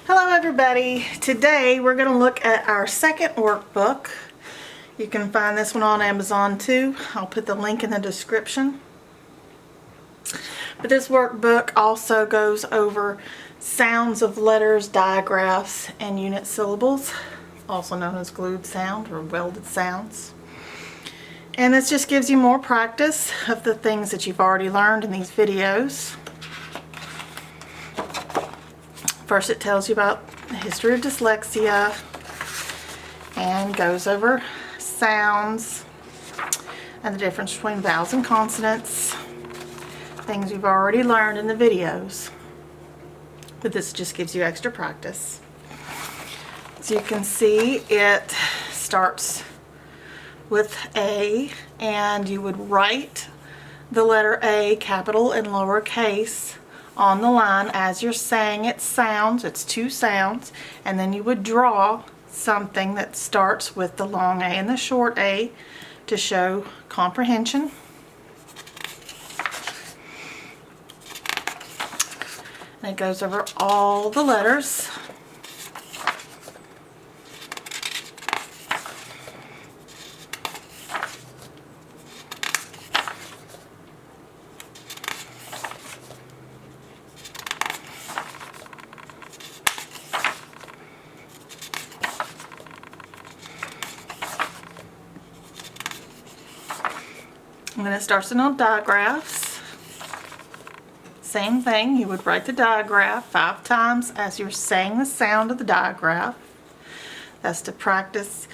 Hello everybody. Today we're going to look at our second workbook. You can find this one on Amazon too. I'll put the link in the description. But this workbook also goes over sounds of letters, digraphs, and unit syllables, also known as glued sound or welded sounds. And this just gives you more practice of the things that you've already learned in these videos. First it tells you about the history of dyslexia and goes over sounds and the difference between vowels and consonants, things you've already learned in the videos, but this just gives you extra practice. As you can see, it starts with A, and you would write the letter A, capital and lowercase, on the line as you're saying its sounds. It's two sounds, and then you would draw something that starts with the long A and the short A to show comprehension. And it goes over all the letters. And then it starts in on digraphs. Same thing, you would write the digraph 5 times as you're saying the sound of the digraph. That's to practice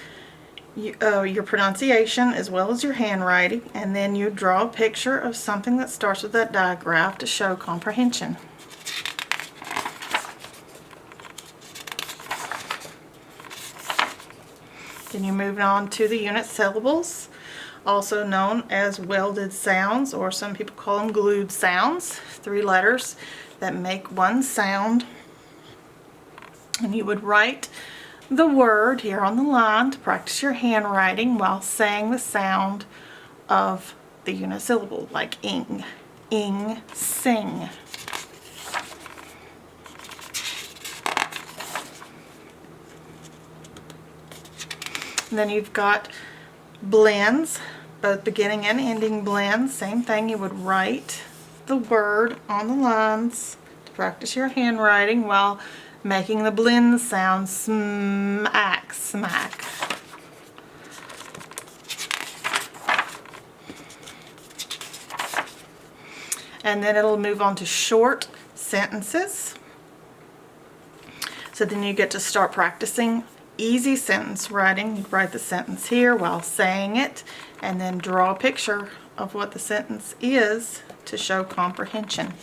your pronunciation as well as your handwriting. And then you draw a picture of something that starts with that digraph to show comprehension. Then you move on to the unit syllables, also known as welded sounds, or some people call them glued sounds. 3 letters that make one sound. And you would write the word here on the line to practice your handwriting while saying the sound of the unit syllable, like ing, sing. And then you've got blends, both beginning and ending blends. Same thing, you would write the word on the lines to practice your handwriting while making the blend sound, smack, smack. And then it'll move on to short sentences. So then you get to start practicing easy sentence writing. You write the sentence here while saying it, and then draw a picture of what the sentence is to show comprehension.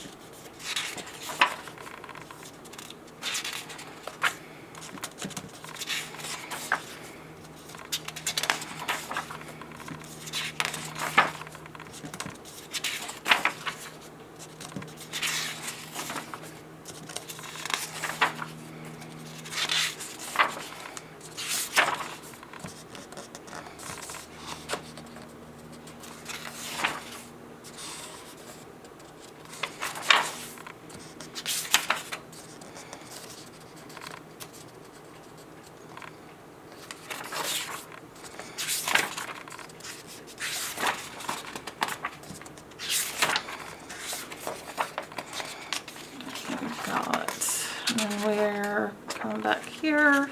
And we're coming back here.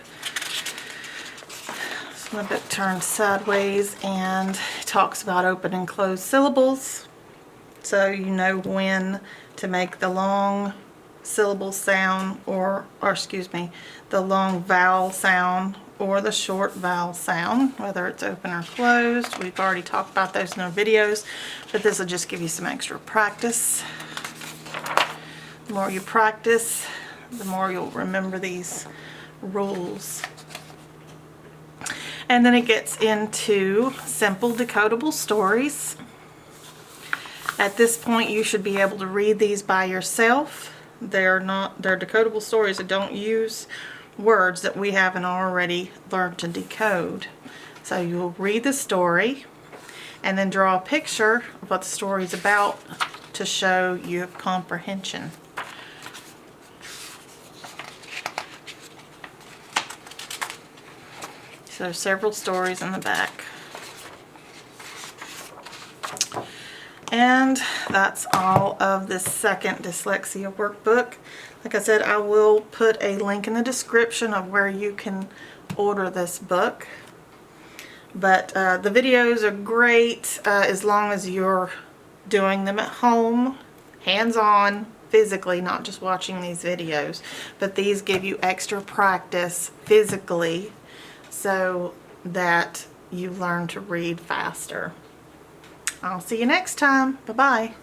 Some of it turns sideways and talks about open and closed syllables. So you know when to make the long syllable sound or excuse me, the long vowel sound or the short vowel sound, whether it's open or closed. We've already talked about those in our videos, but this will just give you some extra practice. The more you practice, the more you'll remember these rules. And then it gets into simple decodable stories. At this point you should be able to read these by yourself. They're decodable stories that don't use words that we haven't already learned to decode. So you'll read the story and then draw a picture of what the story is about to show you comprehension. So there's several stories in the back. And that's all of the second dyslexia workbook. Like I said, I will put a link in the description of where you can order this book. But the videos are great as long as you're doing them at home, hands-on, physically, not just watching these videos. But these give you extra practice physically so that you learn to read faster. I'll see you next time. Bye-bye.